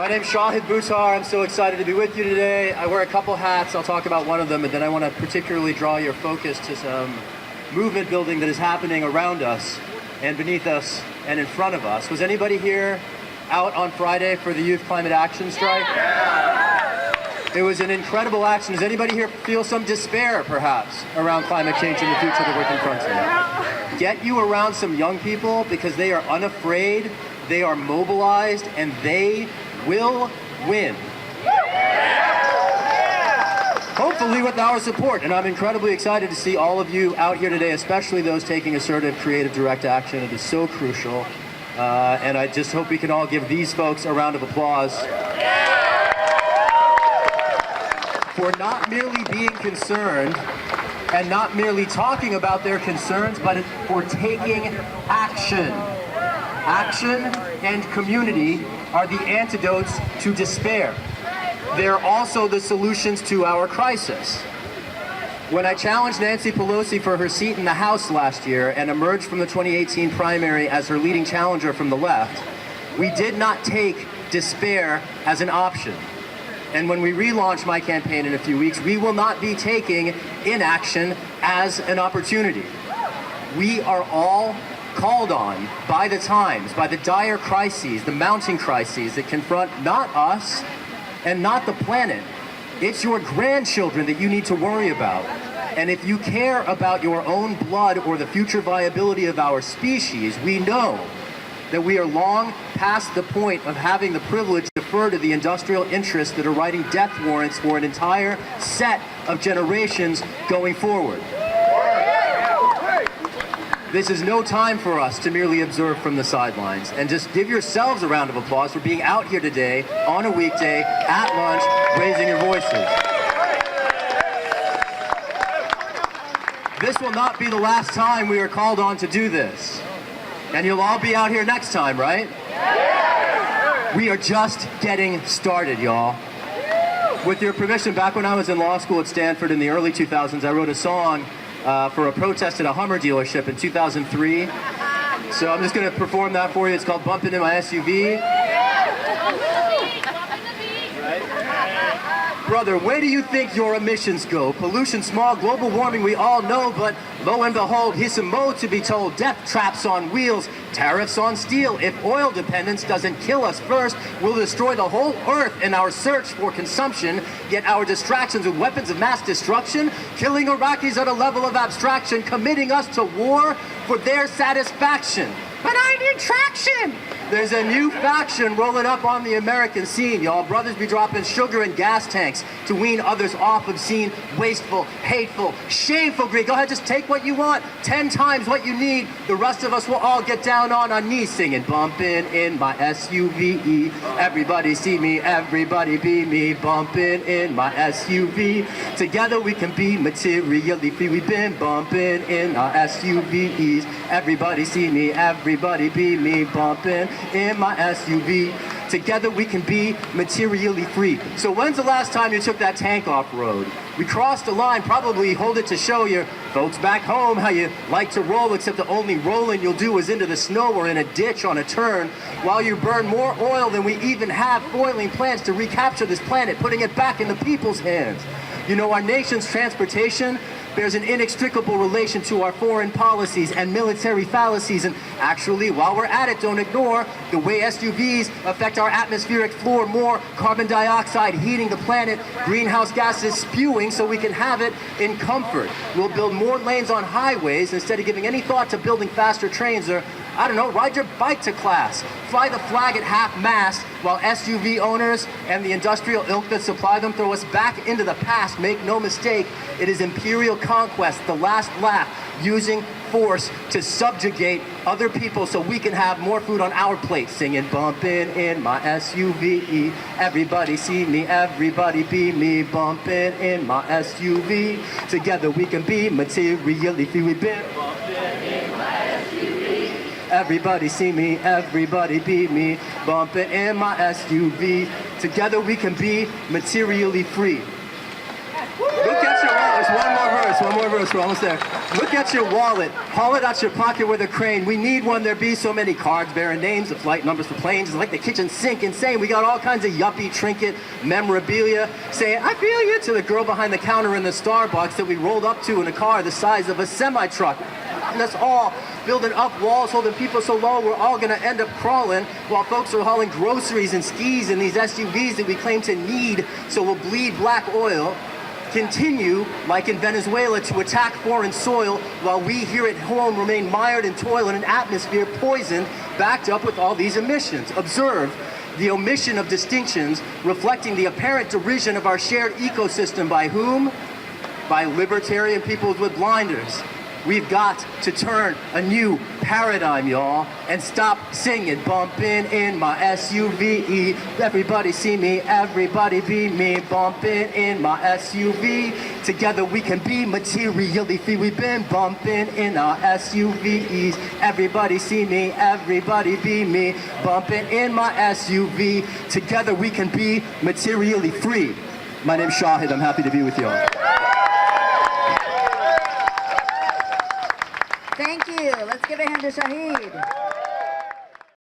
My name's Shahid. I'm so excited to be with you today. I wear a couple hats. I'll talk about one of them, and then I want to particularly draw your focus to some movement building that is happening around us and beneath us and in front of us. Was anybody here out on Friday for the Youth Climate Action Strike? Yeah. It was an incredible action. Does anybody here feel some despair, perhaps, around climate change and the future that we're confronting? Get you around some young people because they are unafraid, they are mobilized, and they will win. Hopefully with our support, and I'm incredibly excited to see all of you out here today, especially those taking assertive, creative, direct action. It is so crucial, and I just hope we can all give these folks a round of applause for not merely being concerned and not merely talking about their concerns, but for taking action. Action and community are the antidotes to despair. They're also the solutions to our crisis. When I challenged Nancy Pelosi for her seat in the House last year and emerged from the 2018 primary as her leading challenger from the left, we did not take despair as an option. And when we relaunch my campaign in a few weeks, we will not be taking inaction as an opportunity. We are all called on by the times, by the dire crises, the mounting crises that confront not us and not the planet. It's your grandchildren that you need to worry about. And if you care about your own blood or the future viability of our species, we know that we are long past the point of having the privilege to defer to the industrial interests that are writing death warrants for an entire set of generations going forward. This is no time for us to merely observe from the sidelines, and just give yourselves a round of applause for being out here today on a weekday at lunch, raising your voices. This will not be the last time we are called on to do this. And you'll all be out here next time, right? We are just getting started, y'all. With your permission, back when I was in law school at Stanford in the early 2000s, I wrote a song for a protest at a Hummer dealership in 2003. So I'm just going to perform that for you. It's called Bumpin' in My SUV. Brother, where do you think your emissions go? Pollution, smog, global warming, we all know, but lo and behold, here's some more to be told. Death traps on wheels, tariffs on steel. If oil dependence doesn't kill us first, we'll destroy the whole earth in our search for consumption, yet our distractions with weapons of mass destruction, killing Iraqis at a level of abstraction, committing us to war for their satisfaction. But I need traction! There's a new faction rolling up on the American scene, y'all. Brothers be dropping sugar in gas tanks to wean others off obscene, wasteful, hateful, shameful greed. Go ahead, just take what you want, 10 times what you need. The rest of us will all get down on our knees singing, bumping in my SUV. Everybody see me, everybody be me, bumping in my SUV. Together we can be materially free. We've been bumping in our SUVs. Everybody see me, everybody be me, bumping in my SUV. Together we can be materially free. So when's the last time you took that tank off-road? We crossed the line, probably hold it to show your folks back home how you like to roll, except the only rolling you'll do is into the snow or in a ditch on a turn, while you burn more oil than we even have foiling plans to recapture this planet, putting it back in the people's hands. You know, our nation's transportation bears an inextricable relation to our foreign policies and military fallacies. And actually, while we're at it, don't ignore the way SUVs affect our atmospheric floor. More carbon dioxide heating the planet, greenhouse gases spewing so we can have it in comfort. We'll build more lanes on highways instead of giving any thought to building faster trains, or I don't know, ride your bike to class. Fly the flag at half-mast while SUV owners and the industrial ilk that supply them throw us back into the past. Make no mistake, it is imperial conquest, the last laugh, using force to subjugate other people so we can have more food on our plate. Singing, bumping in my SUV. Everybody see me, everybody be me, bumping in my SUV. Together we can be materially free. We've been bumping in my SUV. Everybody see me, everybody be me, bumping in my SUV. Together we can be materially free. Look at your one more verse, we're almost there. Look at your wallet, haul it out your pocket with a crane. We need one, there be so many cards bearing names, the flight numbers for planes. It's like the kitchen sink, insane. We got all kinds of yuppie trinket memorabilia saying, I feel you, to the girl behind the counter in the Starbucks that we rolled up to in a car the size of a semi-truck. And us all building up walls, holding people so low, we're all gonna end up crawling while folks are hauling groceries and skis in these SUVs that we claim to need, so we'll bleed black oil. Continue, like in Venezuela, to attack foreign soil while we here at home remain mired in toil in an atmosphere poisoned, backed up with all these emissions. Observe the omission of distinctions, reflecting the apparent derision of our shared ecosystem by whom? By libertarian peoples with blinders. We've got to turn a new paradigm, y'all, and stop singing bumping in my SUV. Everybody see me, everybody be me, bumping in my SUV. Together we can be materially free. We've been bumping in our SUVs. Everybody see me, everybody be me, bumping in my SUV. Together we can be materially free. My name's Shahid. I'm happy to be with y'all. Thank you. Let's give a hand to Shahid.